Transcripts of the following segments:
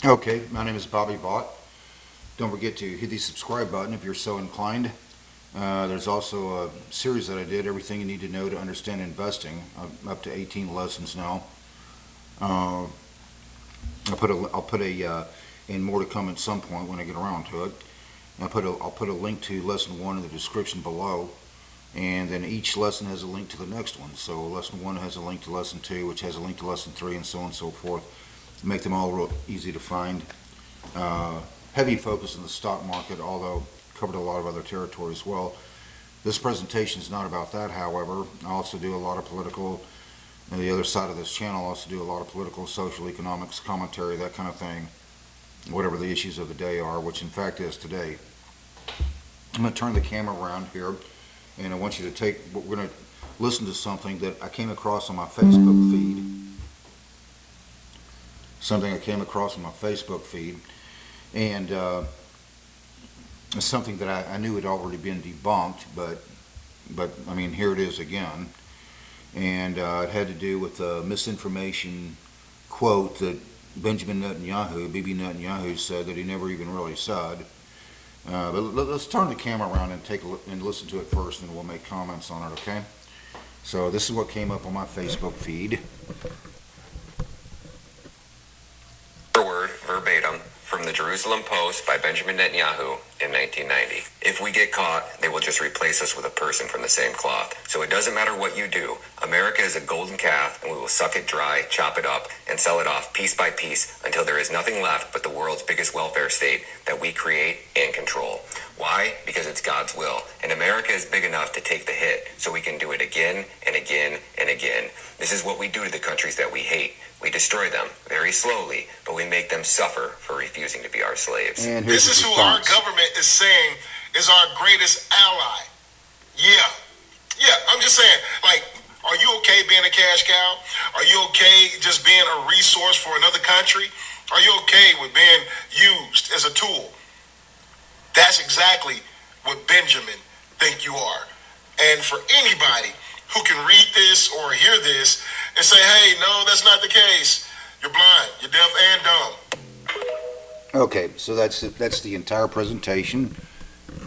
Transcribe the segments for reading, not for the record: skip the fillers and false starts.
Okay, my name is Bobby Vaught. Don't forget to hit the subscribe button if you're so inclined. There's also a series that I did, Everything You Need to Know to Understand Investing. I'm up to 18 lessons now. Uh, I'll put a and more to come at some point when I get around to it. I'll put a link to lesson one in the description below, and then each lesson has a link to the next one. So lesson one has a link to lesson two, which has a link to lesson three, and so on and so forth. Make them all real easy to find. Heavy focus on the stock market, although covered a lot of other territory as well. This presentation is not about that, however. I also do a lot of political, and the other side of this channel, I also do a lot of political, social, economics, commentary, that kind of thing, whatever the issues of the day are, which in fact is today. I'm going to turn the camera around here, and I want you to we're going to listen to something that I came across on my Facebook feed. And it's something that I knew had already been debunked, but I mean, here it is again. And it had to do with a misinformation quote that Benjamin Netanyahu, Bibi Netanyahu, said that he never even really said. But let's turn the camera around and take a look and listen to it first, and we'll make comments on it, okay? So this is what came up on my Facebook feed. Word verbatim from the Jerusalem Post by Benjamin Netanyahu in 1990. If we get caught, they will just replace us with a person from the same cloth. So it doesn't matter what you do. America is a golden calf, and we will suck it dry, chop it up, and sell it off piece by piece until there is nothing left but the world's biggest welfare state that we create and control. Why? Because it's God's will. And America is big enough to take the hit, so we can do it again and again and again. This is what we do to the countries that we hate. We destroy them very slowly, but we make them suffer for refusing to be our slaves. And this is who our government is saying is our greatest ally. Yeah, I'm just saying, like, are you okay being a cash cow? Are you okay just being a resource for another country? Are you okay with being used as a tool? That's exactly what Benjamin think you are. And for anybody who can read this or hear this and say, hey, no, that's not the case. You're blind, you're deaf and dumb. Okay, so that's the entire presentation.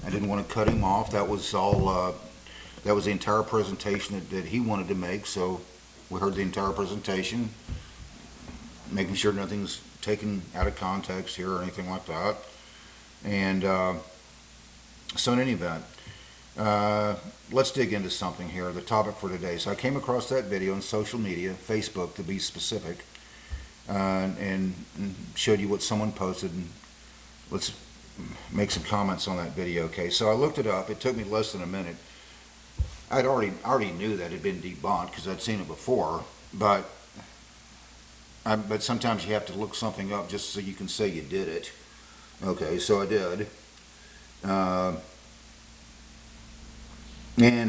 I didn't want to cut him off. That was all. That was the entire presentation that he wanted to make. So we heard the entire presentation, making sure nothing's taken out of context here or anything like that. And so in any event, let's dig into something here. The topic for today. So I came across that video on social media, Facebook to be specific. And showed you what someone posted, and let's make some comments on that video. Okay, so I looked it up. It took me less than a minute. I'd already knew that it had been debunked because I'd seen it before, but sometimes you have to look something up just so you can say you did it. Okay, so I did, and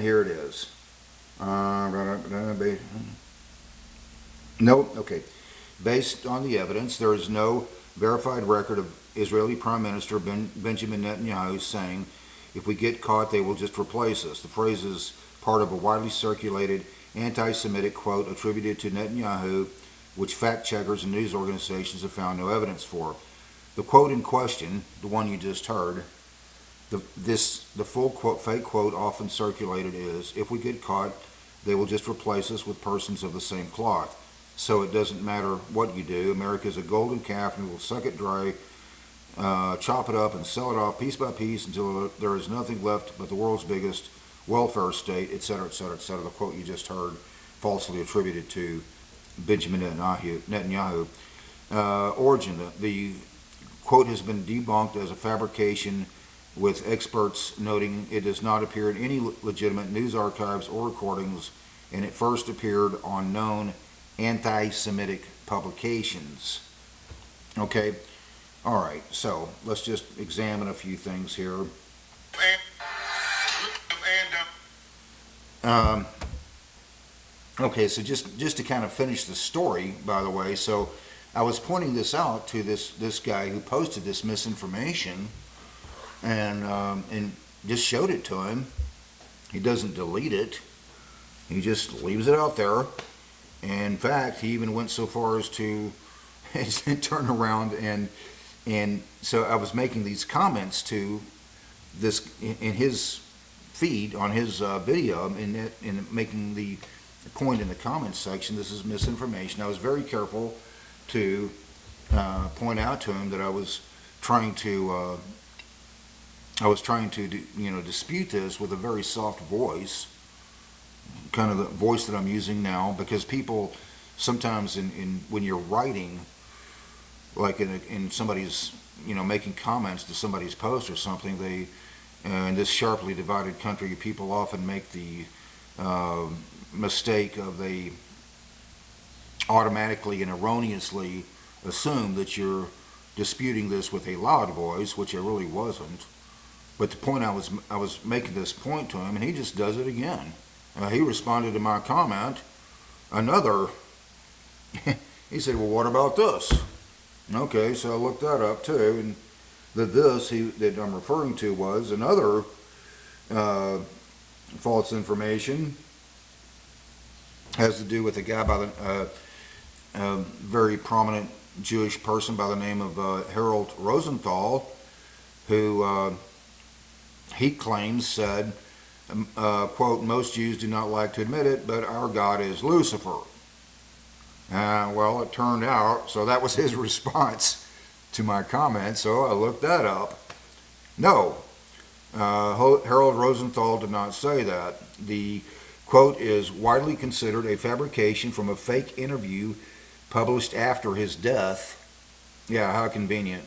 here it is. Nope. Okay. Based on the evidence, there is no verified record of Israeli Prime Minister Benjamin Netanyahu saying, if we get caught, they will just replace us. The phrase is part of a widely circulated anti-Semitic quote attributed to Netanyahu, which fact-checkers and news organizations have found no evidence for. The quote in question, the one you just heard, the full quote, fake quote often circulated is, if we get caught, they will just replace us with persons of the same cloth. So it doesn't matter what you do. America is a golden calf, and we'll suck it dry, chop it up, and sell it off piece by piece until there is nothing left but the world's biggest welfare state, etc., etc., etc. The quote you just heard, falsely attributed to Benjamin Netanyahu. Origin: the quote has been debunked as a fabrication, with experts noting it does not appear in any legitimate news archives or recordings, and it first appeared on known anti-Semitic publications. Okay, all right, so let's just examine a few things here. Okay, so just to kind of finish the story, by the way, so I was pointing this out to this guy who posted this misinformation, and just showed it to him. He doesn't delete it. He just leaves it out there. And in fact, he even went so far as to and turn around and so I was making these comments to this in his feed on his video, and making the point in the comments section, this is misinformation. I was very careful to point out to him that I was trying to dispute this with a very soft voice, kind of the voice that I'm using now, because people sometimes when you're writing, like in somebody's, making comments to somebody's post or something, they in this sharply divided country, people often make the mistake of they automatically and erroneously assume that you're disputing this with a loud voice, which I really wasn't. But the point I was making this point to him, and he just does it again. He responded to my comment, he said, well, what about this? Okay, so I looked that up too, and that I'm referring to was another false information. Has to do with a guy by a very prominent Jewish person by the name of Harold Rosenthal, who he claims said, quote, most Jews do not like to admit it, but our God is Lucifer. Well, it turned out, so that was his response to my comment, so I looked that up. No, Harold Rosenthal did not say that. The quote is widely considered a fabrication from a fake interview published after his death. Yeah, how convenient.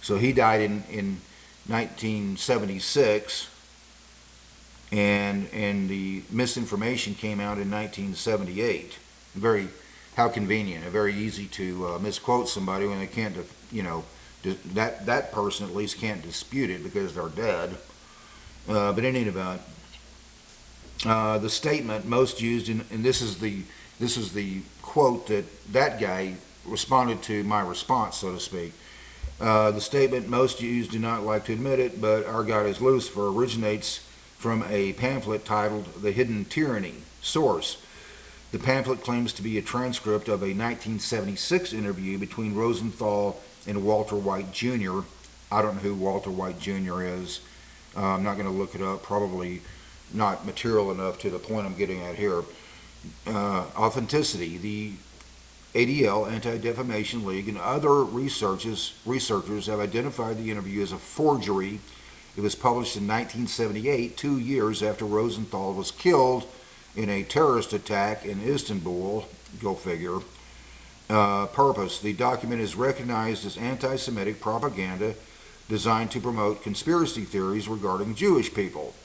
So he died in 1976, and the misinformation came out in 1978. How convenient. Very easy to misquote somebody when they can't, that person at least can't dispute it because they're dead. But in any event, the statement most used in, and this is the quote that guy responded to my response, so to speak. The statement most Jews do not like to admit it, but our God is Lucifer, originates from a pamphlet titled The Hidden Tyranny. Source: the pamphlet claims to be a transcript of a 1976 interview between Rosenthal and Walter White Jr. I don't know who Walter White Jr. is. I'm not going to look it up. Probably not material enough to the point I'm getting at here. Authenticity. The ADL, Anti-Defamation League, and other researchers have identified the interview as a forgery. It was published in 1978, 2 years after Rosenthal was killed in a terrorist attack in Istanbul. Go figure. Purpose. The document is recognized as anti-Semitic propaganda designed to promote conspiracy theories regarding Jewish people.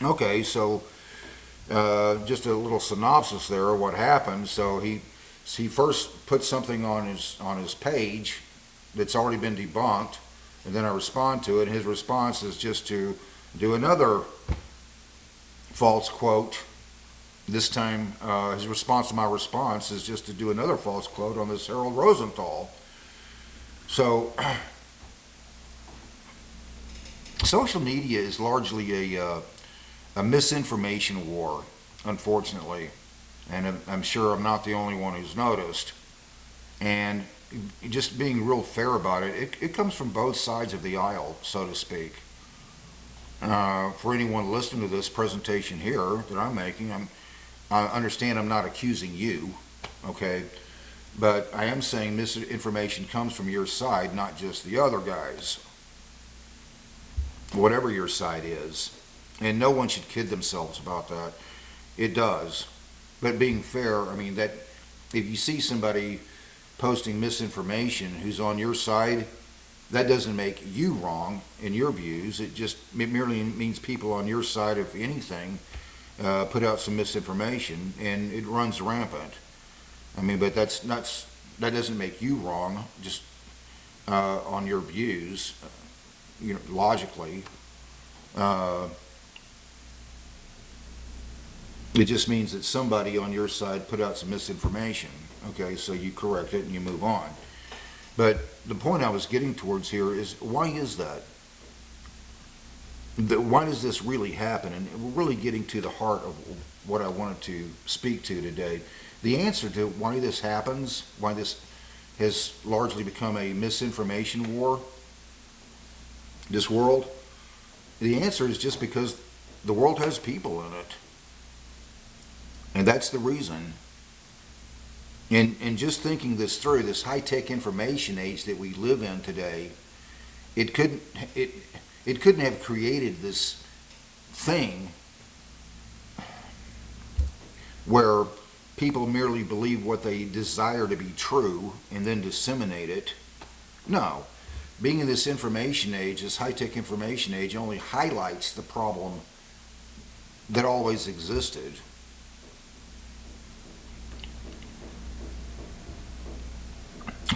Okay, so just a little synopsis there of what happened. So he first put something on his page that's already been debunked, and then I respond to it. His response is just to do another false quote. This time, his response to my response is just to do another false quote on this Harold Rosenthal. So, social media is largely a misinformation war, unfortunately. And I'm sure I'm not the only one who's noticed. And just being real fair about it, it comes from both sides of the aisle, so to speak. For anyone listening to this presentation here that I'm making, I understand I'm not accusing you, okay? But I am saying misinformation comes from your side, not just the other guys. Whatever your side is. And no one should kid themselves about that. It does. But being fair, I mean, that if you see somebody posting misinformation who's on your side, that doesn't make you wrong in your views. It merely means people on your side, if anything, put out some misinformation, and it runs rampant. I mean, but that doesn't make you wrong, just on your views, logically. It just means that somebody on your side put out some misinformation. Okay, so you correct it and you move on. But the point I was getting towards here is, why is that? Why does this really happen? And we're really getting to the heart of what I wanted to speak to today. The answer to why this happens, why this has largely become a misinformation war, this world? The answer is just because the world has people in it. And that's the reason. And just thinking this through, this high-tech information age that we live in today, it couldn't have created this thing where people merely believe what they desire to be true and then disseminate it. No. Being in this information age, this high-tech information age, only highlights the problem that always existed.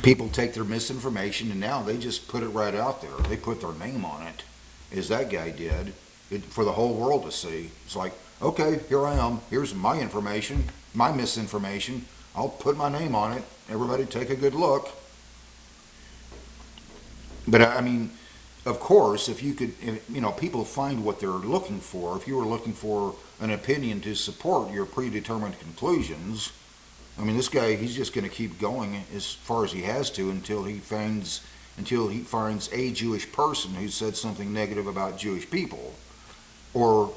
People take their misinformation and now they just put it right out there. They put their name on it, as that guy did, for the whole world to see. It's like, okay, here I am. Here's my information, my misinformation. I'll put my name on it. Everybody take a good look. But I mean, of course, if you could, people find what they're looking for. If you were looking for an opinion to support your predetermined conclusions, I mean, this guy, he's just going to keep going as far as he has to until he finds a Jewish person who said something negative about Jewish people, or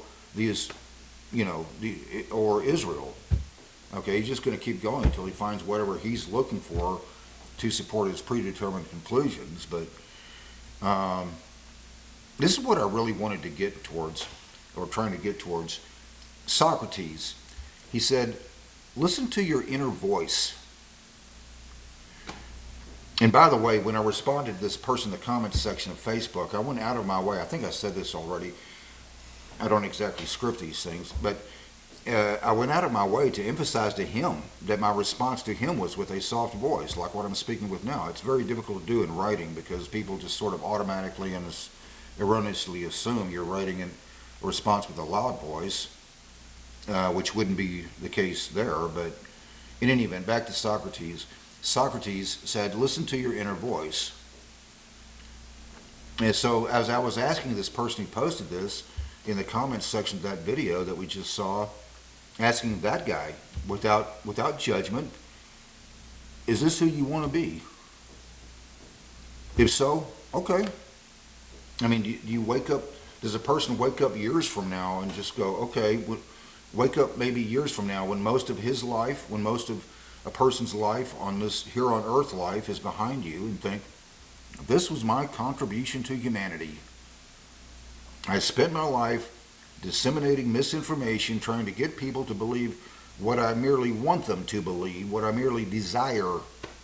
or Israel. Okay, he's just going to keep going until he finds whatever he's looking for to support his predetermined conclusions. But this is what I really wanted to get towards, or trying to get towards. Socrates, he said, listen to your inner voice. And by the way, when I responded to this person in the comments section of Facebook, I went out of my way. I think I said this already. I don't exactly script these things, but I went out of my way to emphasize to him that my response to him was with a soft voice, like what I'm speaking with now. It's very difficult to do in writing because people just sort of automatically and erroneously assume you're writing in a response with a loud voice, which wouldn't be the case there. But in any event, back to Socrates. Socrates said, listen to your inner voice. And so as I was asking this person who posted this in the comments section of that video that we just saw, asking that guy without judgment, is this who you want to be? If so, okay. I mean, do you wake up, does a person wake up years from now and just go, okay, wake up maybe years from now when most of his life, when most of a person's life on this here on earth life is behind you, and think, this was my contribution to humanity. I spent my life disseminating misinformation, trying to get people to believe what I merely want them to believe, what I merely desire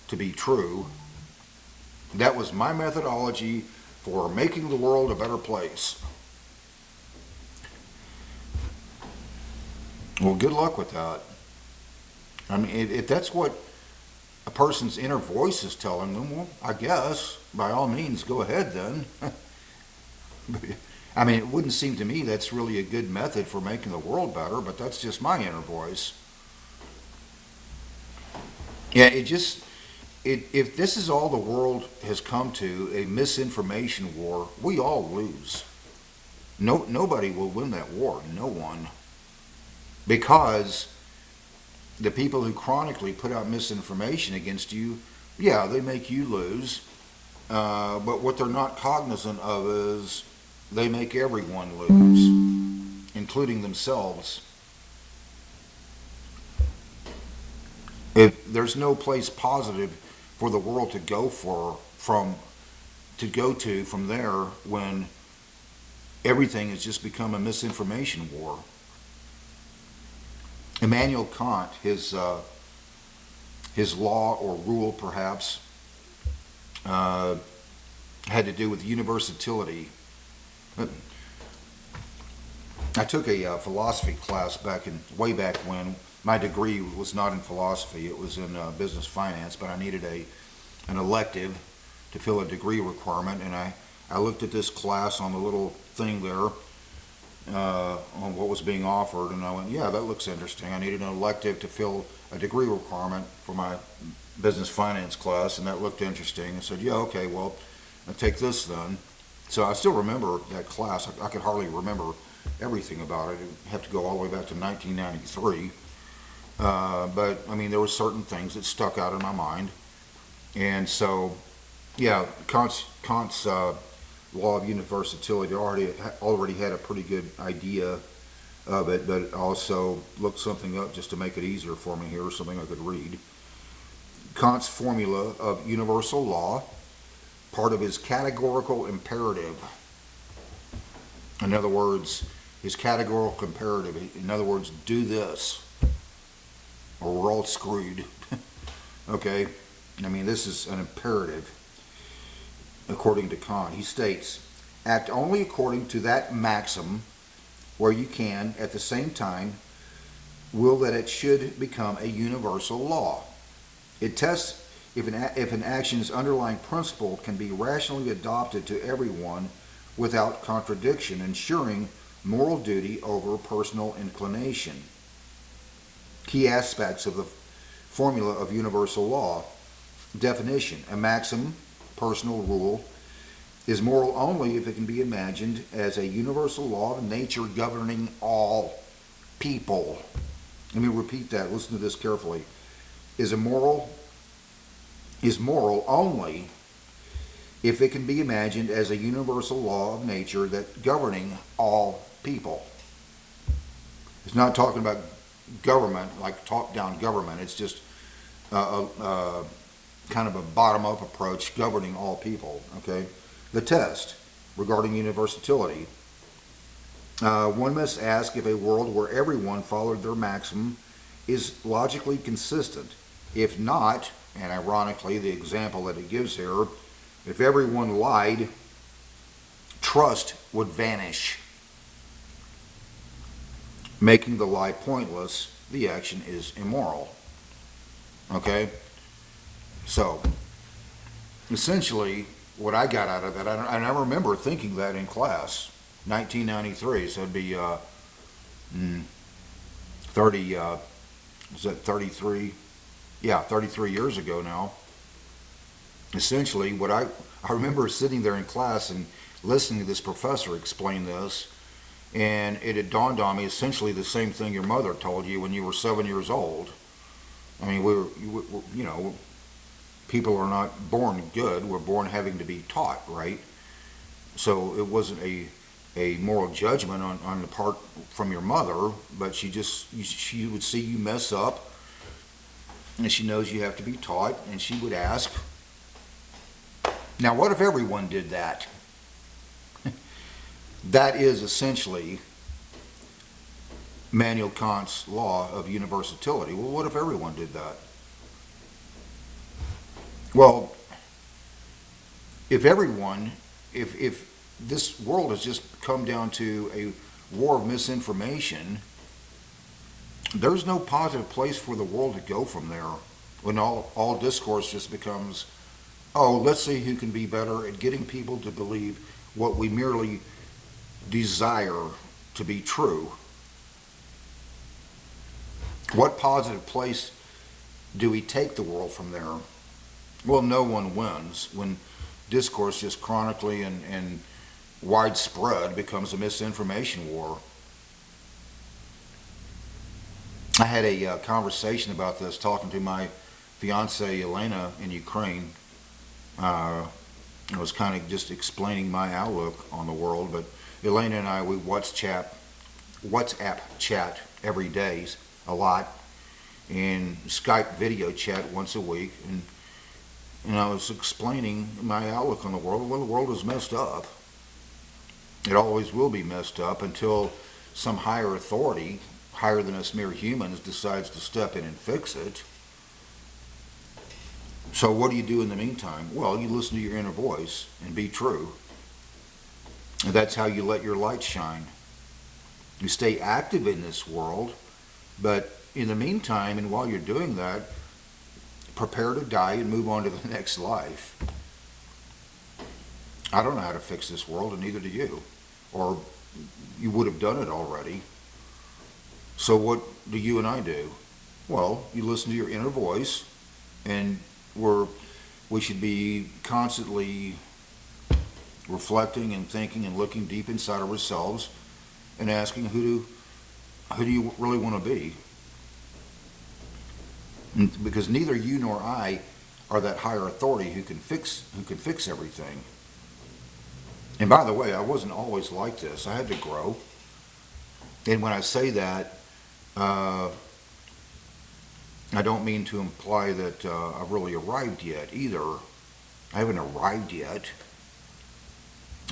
to be true. That was my methodology for making the world a better place. Well, good luck with that. I mean, if that's what a person's inner voice is telling them, well, I guess, by all means, go ahead then. I mean, it wouldn't seem to me that's really a good method for making the world better, but that's just my inner voice. Yeah, if this is all the world has come to, a misinformation war, we all lose. Nobody will win that war, no one. Because the people who chronically put out misinformation against you, yeah, they make you lose. But what they're not cognizant of is they make everyone lose, including themselves. If there's no place positive for the world to go from there when everything has just become a misinformation war. Immanuel Kant, his law or rule perhaps had to do with universality. I took a philosophy class way back when. My degree was not in philosophy, it was in business finance, but I needed an elective to fill a degree requirement, and I looked at this class on the little thing there on what was being offered, and I went, yeah, that looks interesting. I needed an elective to fill a degree requirement for my business finance class, and that looked interesting. I said, yeah, okay, well, I'll take this then. So I still remember that class. I could hardly remember everything about it. I'd have to go all the way back to 1993. But, I mean, there were certain things that stuck out in my mind. And so, yeah, Kant's law of universality already had a pretty good idea of it, but also looked something up just to make it easier for me here, something I could read. Kant's formula of universal law, part of his categorical imperative. In other words, his categorical imperative, in other words, do this, or we're all screwed. Okay? I mean, this is an imperative, according to Kant. He states, act only according to that maxim where you can, at the same time, will that it should become a universal law. It tests if an action's underlying principle can be rationally adopted to everyone without contradiction, ensuring moral duty over personal inclination. Key aspects of the formula of universal law. Definition: a maxim, personal rule, is moral only if it can be imagined as a universal law of nature governing all people. Let me repeat that. Listen to this carefully. Is moral only if it can be imagined as a universal law of nature that governing all people. It's not talking about government like top-down government. It's just kind of a bottom-up approach governing all people. Okay. The test regarding universality. One must ask if a world where everyone followed their maxim is logically consistent. If not, and ironically the example that it gives here, if everyone lied, trust would vanish. Making the lie pointless, the action is immoral. Okay? So, essentially, what I got out of that, I remember thinking that in class, 1993, so it'd be 33? Yeah, 33 years ago now. Essentially, what I remember sitting there in class and listening to this professor explain this, and it had dawned on me essentially the same thing your mother told you when you were 7 years old. I mean, you know, people are not born good. We're born having to be taught, right? So it wasn't a moral judgment on the part from your mother, but she would see you mess up, and she knows you have to be taught, and she would ask, now what if everyone did that? That is essentially Immanuel Kant's law of universality. Well, what if everyone did that? Well, if this world has just come down to a war of misinformation, there's no positive place for the world to go from there when all discourse just becomes, oh, let's see who can be better at getting people to believe what we merely desire to be true. What positive place do we take the world from there? Well, no one wins when discourse just chronically and widespread becomes a misinformation war. I had a conversation about this talking to my fiancée Elena in Ukraine. I was kind of just explaining my outlook on the world, but Elena and I, we WhatsApp chat every day, a lot, and Skype video chat once a week, and I was explaining my outlook on the world. Well, the world is messed up. It always will be messed up until some higher authority, higher than us mere humans, decides to step in and fix it. So what do you do in the meantime? Well, you listen to your inner voice and be true. And that's how you let your light shine. You stay active in this world, but in the meantime, and while you're doing that, prepare to die and move on to the next life. I don't know how to fix this world, and neither do you. Or you would have done it already. So what do you and I do? Well, you listen to your inner voice, and we should be constantly reflecting and thinking and looking deep inside of ourselves and asking, who do you really want to be? Because neither you nor I are that higher authority who can fix everything. And by the way, I wasn't always like this. I had to grow. And when I say that, I don't mean to imply that I've really arrived yet either. I haven't arrived yet.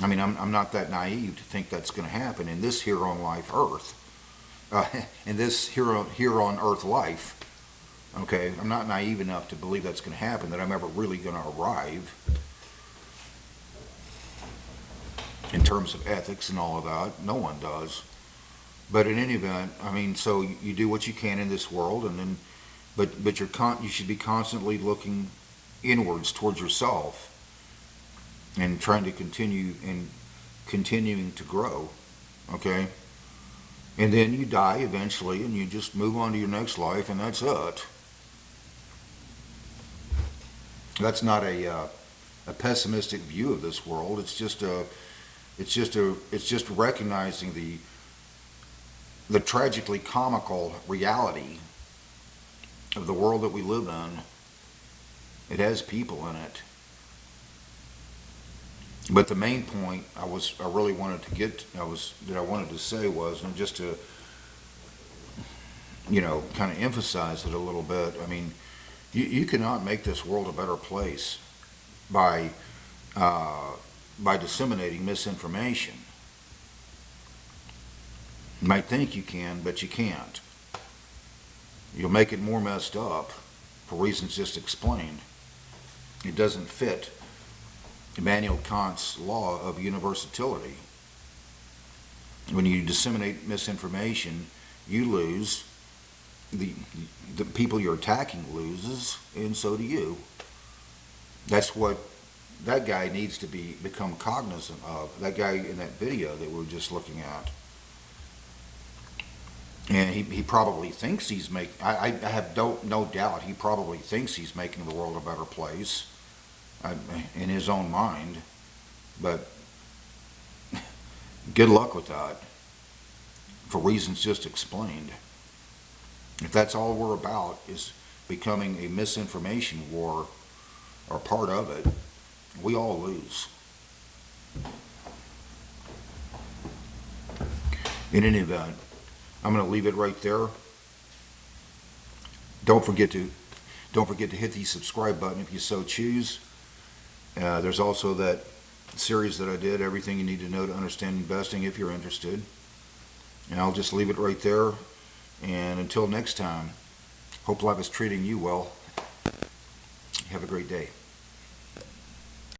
I mean, I'm not that naive to think that's going to happen in this here on life earth. In this here on earth life. Okay, I'm not naive enough to believe that's going to happen, that I'm ever really going to arrive in terms of ethics and all of that. No one does. But in any event, I mean, so you do what you can in this world, and then, but you should be constantly looking inwards towards yourself and trying to continuing to grow. Okay, and then you die eventually, and you just move on to your next life, and that's it. That's not a pessimistic view of this world. It's just recognizing the tragically comical reality of the world that we live in. It has people in it. But the main point I really wanted to say was, and just to, kind of emphasize it a little bit. I mean, you cannot make this world a better place by disseminating misinformation. You might think you can, but you can't. You'll make it more messed up for reasons just explained. It doesn't fit Immanuel Kant's law of universality. When you disseminate misinformation, you lose. The people you're attacking loses, and so do you. That's what that guy needs to become cognizant of. That guy in that video that we were just looking at. And he probably thinks he's making, I have no doubt, he probably thinks he's making the world a better place in his own mind. But good luck with that, for reasons just explained. If that's all we're about, is becoming a misinformation war, or part of it, we all lose. In any event, I'm going to leave it right there. Don't forget to hit the subscribe button if you so choose. There's also that series that I did, Everything You Need to Know to Understand Investing, if you're interested. And I'll just leave it right there. And until next time, hope life is treating you well. Have a great day.